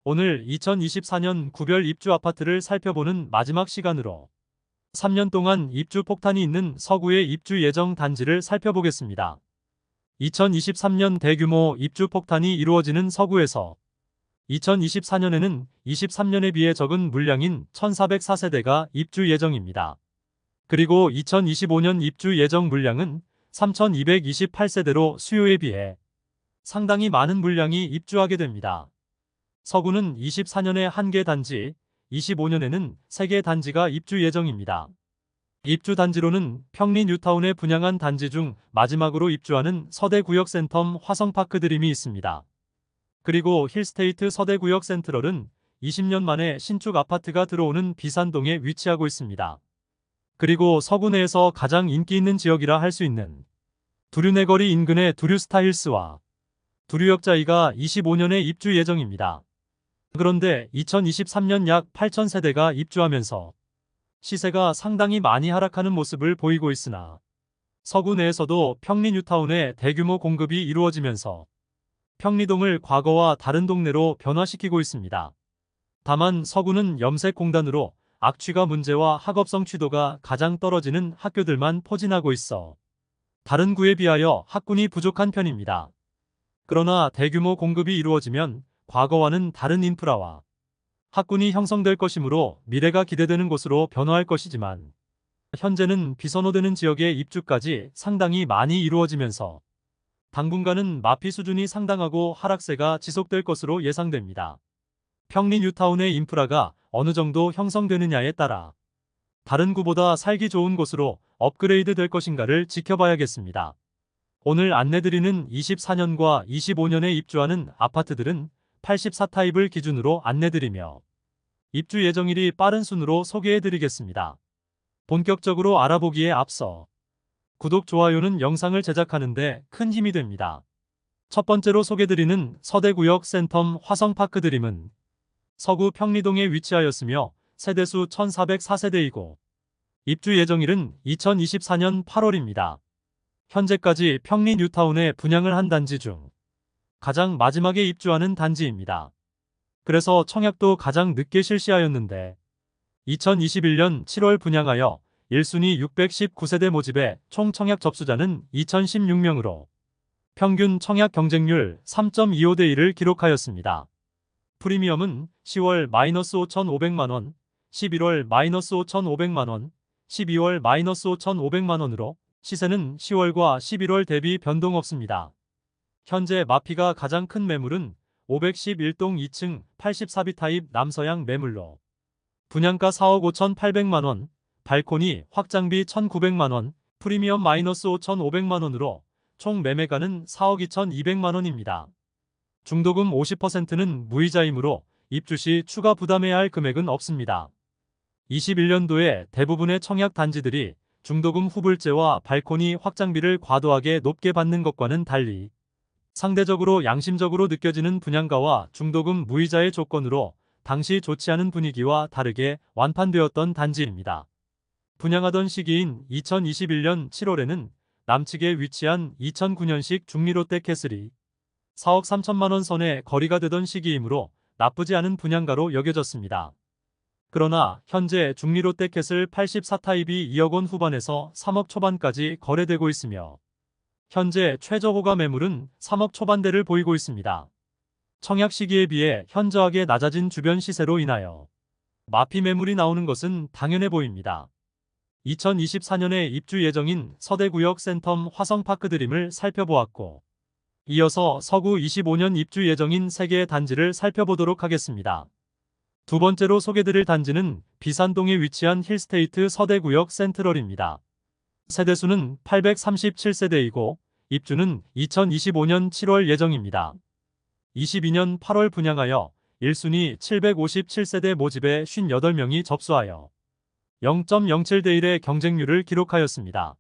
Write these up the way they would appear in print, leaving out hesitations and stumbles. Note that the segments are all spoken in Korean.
오늘 2024년 구별 입주 아파트를 살펴보는 마지막 시간으로 3년 동안 입주 폭탄이 있는 서구의 입주 예정 단지를 살펴보겠습니다. 2023년 대규모 입주 폭탄이 이루어지는 서구에서 2024년에는 23년에 비해 적은 물량인 1,404세대가 입주 예정입니다. 그리고 2025년 입주 예정 물량은 3,228세대로 수요에 비해 상당히 많은 물량이 입주하게 됩니다. 서구는 24년에 1개 단지, 25년에는 3개 단지가 입주 예정입니다. 입주 단지로는 평리 뉴타운에 분양한 단지 중 마지막으로 입주하는 서대구역 센텀 화성파크 드림이 있습니다. 그리고 힐스테이트 서대구역 센트럴은 20년 만에 신축 아파트가 들어오는 비산동에 위치하고 있습니다. 그리고 서구 내에서 가장 인기 있는 지역이라 할 수 있는 두류내거리 인근의 두류스타힐스와 두류역자이가 25년에 입주 예정입니다. 그런데 2023년 약 8,000세대가 입주하면서 시세가 상당히 많이 하락하는 모습을 보이고 있으나 서구 내에서도 평리 뉴타운에 대규모 공급이 이루어지면서 평리동을 과거와 다른 동네로 변화시키고 있습니다. 다만 서구는 염색공단으로 악취가 문제와 학업성 취도가 가장 떨어지는 학교들만 포진하고 있어 다른 구에 비하여 학군이 부족한 편입니다. 그러나 대규모 공급이 이루어지면 과거와는 다른 인프라와 학군이 형성될 것이므로 미래가 기대되는 곳으로 변화할 것이지만 현재는 비선호되는 지역의 입주까지 상당히 많이 이루어지면서 당분간은 마피 수준이 상당하고 하락세가 지속될 것으로 예상됩니다. 평리 뉴타운의 인프라가 어느 정도 형성되느냐에 따라 다른 구보다 살기 좋은 곳으로 업그레이드 될 것인가를 지켜봐야겠습니다. 오늘 안내드리는 24년과 25년에 입주하는 아파트들은 84타입을 기준으로 안내드리며 입주 예정일이 빠른 순으로 소개해드리겠습니다. 본격적으로 알아보기에 앞서 구독, 좋아요는 영상을 제작하는데 큰 힘이 됩니다. 첫 번째로 소개드리는 서대구역 센텀 화성파크 드림은 서구 평리동에 위치하였으며 세대수 1,404세대이고 입주 예정일은 2024년 8월입니다. 현재까지 평리 뉴타운에 분양을 한 단지 중 가장 마지막에 입주하는 단지입니다. 그래서 청약도 가장 늦게 실시하였는데 2021년 7월 분양하여 1순위 619세대 모집에 총 청약 접수자는 2,016명으로 평균 청약 경쟁률 3.25대 1을 기록하였습니다. 프리미엄은 10월 -5,500만원, 11월 -5,500만원, 12월 -5,500만원으로 시세는 10월과 11월 대비 변동 없습니다. 현재 마피가 가장 큰 매물은 511동 2층 84비 타입 남서양 매물로 분양가 4억 5,800만원, 발코니 확장비 1,900만원, 프리미엄 -5,500만원으로 총 매매가는 4억 2,200만원입니다. 중도금 50%는 무이자이므로 입주 시 추가 부담해야 할 금액은 없습니다. 21년도에 대부분의 청약 단지들이 중도금 후불제와 발코니 확장비를 과도하게 높게 받는 것과는 달리 상대적으로 양심적으로 느껴지는 분양가와 중도금 무이자의 조건으로 당시 좋지 않은 분위기와 다르게 완판되었던 단지입니다. 분양하던 시기인 2021년 7월에는 남측에 위치한 2009년식 중리롯데캐슬이 4억 3천만원 선에 거리가 되던 시기이므로 나쁘지 않은 분양가로 여겨졌습니다. 그러나 현재 중리롯데캐슬 84타입이 2억 원 후반에서 3억 초반까지 거래되고 있으며 현재 최저 호가 매물은 3억 초반대를 보이고 있습니다. 청약 시기에 비해 현저하게 낮아진 주변 시세로 인하여 마피 매물이 나오는 것은 당연해 보입니다. 2024년에 입주 예정인 서대구역 센텀 화성파크 드림을 살펴보았고 이어서 서구 25년 입주 예정인 3개의 단지를 살펴보도록 하겠습니다. 두 번째로 소개드릴 단지는 비산동에 위치한 힐스테이트 서대구역 센트럴입니다. 세대수는 837세대이고 입주는 2025년 7월 예정입니다. 22년 8월 분양하여 1순위 757세대 모집에 58명이 접수하여 0.07대 1의 경쟁률을 기록하였습니다.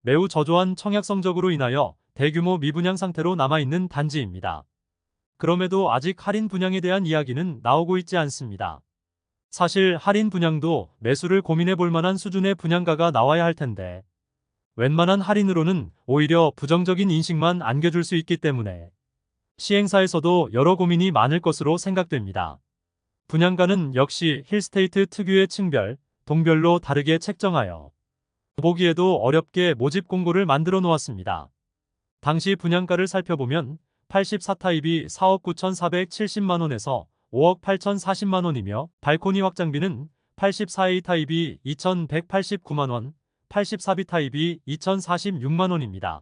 매우 저조한 청약 성적으로 인하여 대규모 미분양 상태로 남아있는 단지입니다. 그럼에도 아직 할인 분양에 대한 이야기는 나오고 있지 않습니다. 사실 할인 분양도 매수를 고민해 볼 만한 수준의 분양가가 나와야 할 텐데 웬만한 할인으로는 오히려 부정적인 인식만 안겨줄 수 있기 때문에 시행사에서도 여러 고민이 많을 것으로 생각됩니다. 분양가는 역시 힐스테이트 특유의 층별, 동별로 다르게 책정하여 보기에도 어렵게 모집 공고를 만들어 놓았습니다. 당시 분양가를 살펴보면 84타입이 4억 9,470만 원에서 5억 8,040만 원이며 발코니 확장비는 84A 타입이 2,189만 원, 84B 타입이 2,046만 원입니다.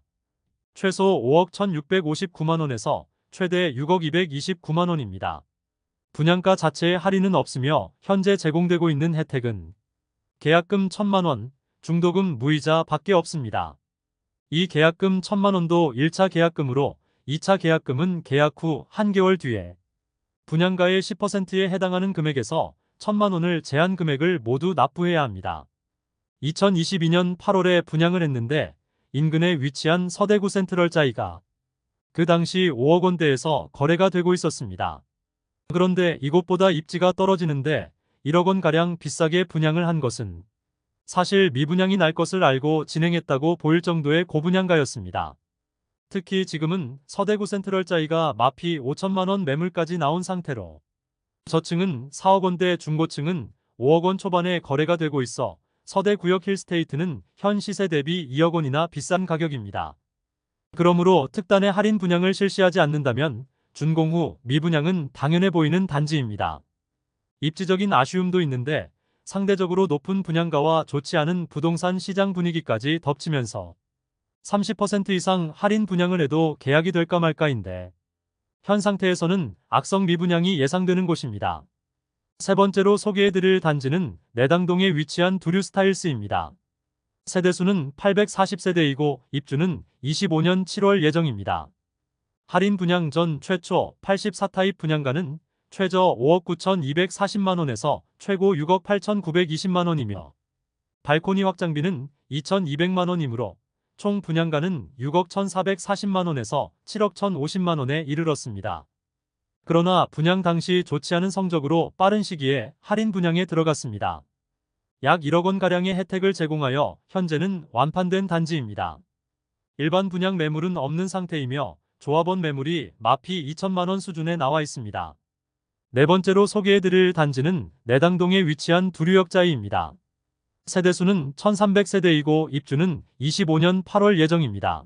최소 5억 1,659만 원에서 최대 6억 229만 원입니다. 분양가 자체에 할인은 없으며 현재 제공되고 있는 혜택은 계약금 1,000만 원, 중도금 무이자 밖에 없습니다. 이 계약금 1,000만 원도 1차 계약금으로 2차 계약금은 계약 후 한개월 뒤에 분양가의 10%에 해당하는 금액에서 1,000만 원을 제한 금액을 모두 납부해야 합니다. 2022년 8월에 분양을 했는데 인근에 위치한 서대구 센트럴자이가 그 당시 5억 원대에서 거래가 되고 있었습니다. 그런데 이곳보다 입지가 떨어지는데 1억 원가량 비싸게 분양을 한 것은 사실 미분양이 날 것을 알고 진행했다고 보일 정도의 고분양가였습니다. 특히 지금은 서대구 센트럴자이가 마피 5천만 원 매물까지 나온 상태로 저층은 4억 원대, 중고층은 5억 원 초반에 거래가 되고 있어 서대구역 힐스테이트는 현 시세 대비 2억 원이나 비싼 가격입니다. 그러므로 특단의 할인 분양을 실시하지 않는다면 준공 후 미분양은 당연해 보이는 단지입니다. 입지적인 아쉬움도 있는데 상대적으로 높은 분양가와 좋지 않은 부동산 시장 분위기까지 덮치면서 30% 이상 할인 분양을 해도 계약이 될까 말까인데 현 상태에서는 악성 미분양이 예상되는 곳입니다. 세 번째로 소개해드릴 단지는 내당동에 위치한 두류스타일스입니다. 세대수는 840세대이고 입주는 25년 7월 예정입니다. 할인 분양 전 최초 84타입 분양가는 최저 5억 9,240만 원에서 최고 6억 8,920만 원이며 발코니 확장비는 2,200만 원이므로 총 분양가는 6억 1,440만 원에서 7억 1,050만 원에 이르렀습니다. 그러나 분양 당시 좋지 않은 성적으로 빠른 시기에 할인 분양에 들어갔습니다. 약 1억 원가량의 혜택을 제공하여 현재는 완판된 단지입니다. 일반 분양 매물은 없는 상태이며 조합원 매물이 마피 2천만 원 수준에 나와 있습니다. 네 번째로 소개해드릴 단지는 내당동에 위치한 두류역자이입니다. 세대수는 1300세대이고 입주는 25년 8월 예정입니다.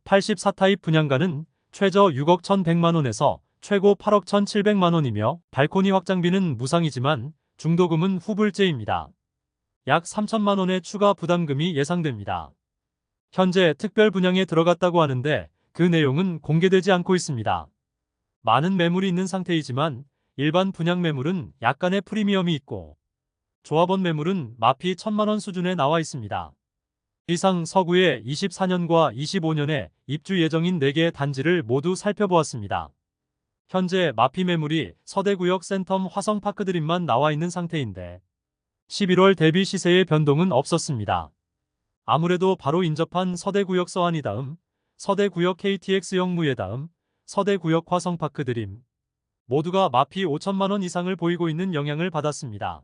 84타입 분양가는 최저 6억 1100만 원에서 최고 8억 1700만 원이며 발코니 확장비는 무상이지만 중도금은 후불제입니다. 약 3천만 원의 추가 부담금이 예상됩니다. 현재 특별 분양에 들어갔다고 하는데 그 내용은 공개되지 않고 있습니다. 많은 매물이 있는 상태이지만 일반 분양 매물은 약간의 프리미엄이 있고 조합원 매물은 마피 1,000만 원 수준에 나와 있습니다. 이상 서구의 24년과 25년에 입주 예정인 4개의 단지를 모두 살펴보았습니다. 현재 마피 매물이 서대구역 센텀 화성파크드림만 나와 있는 상태인데 11월 대비 시세의 변동은 없었습니다. 아무래도 바로 인접한 서대구역 서안이 다음, 서대구역 KTX 역무예 다음, 서대구역 화성파크드림 모두가 마피 5천만 원 이상을 보이고 있는 영향을 받았습니다.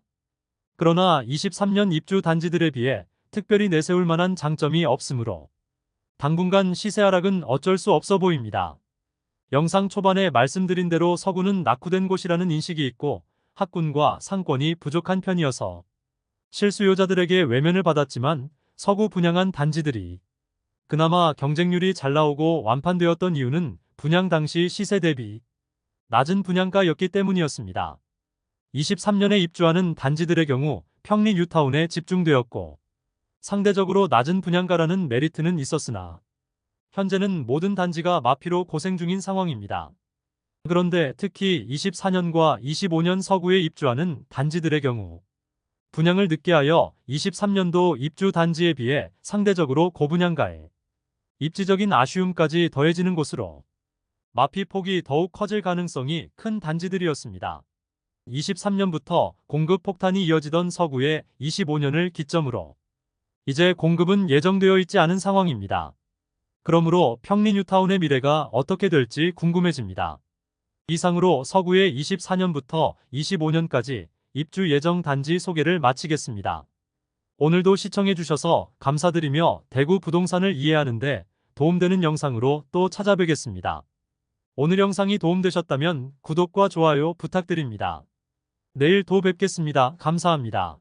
그러나 23년 입주 단지들에 비해 특별히 내세울 만한 장점이 없으므로 당분간 시세 하락은 어쩔 수 없어 보입니다. 영상 초반에 말씀드린 대로 서구는 낙후된 곳이라는 인식이 있고 학군과 상권이 부족한 편이어서 실수요자들에게 외면을 받았지만 서구 분양한 단지들이 그나마 경쟁률이 잘 나오고 완판되었던 이유는 분양 당시 시세 대비 낮은 분양가였기 때문이었습니다. 23년에 입주하는 단지들의 경우 평리 뉴타운에 집중되었고 상대적으로 낮은 분양가라는 메리트는 있었으나 현재는 모든 단지가 마피로 고생 중인 상황입니다. 그런데 특히 24년과 25년 서구에 입주하는 단지들의 경우 분양을 늦게 하여 23년도 입주 단지에 비해 상대적으로 고분양가에 입지적인 아쉬움까지 더해지는 곳으로 마피 폭이 더욱 커질 가능성이 큰 단지들이었습니다. 23년부터 공급 폭탄이 이어지던 서구의 25년을 기점으로 이제 공급은 예정되어 있지 않은 상황입니다. 그러므로 평리 뉴타운의 미래가 어떻게 될지 궁금해집니다. 이상으로 서구의 24년부터 25년까지 입주 예정 단지 소개를 마치겠습니다. 오늘도 시청해주셔서 감사드리며 대구 부동산을 이해하는 데 도움되는 영상으로 또 찾아뵙겠습니다. 오늘 영상이 도움되셨다면 구독과 좋아요 부탁드립니다. 내일 또 뵙겠습니다. 감사합니다.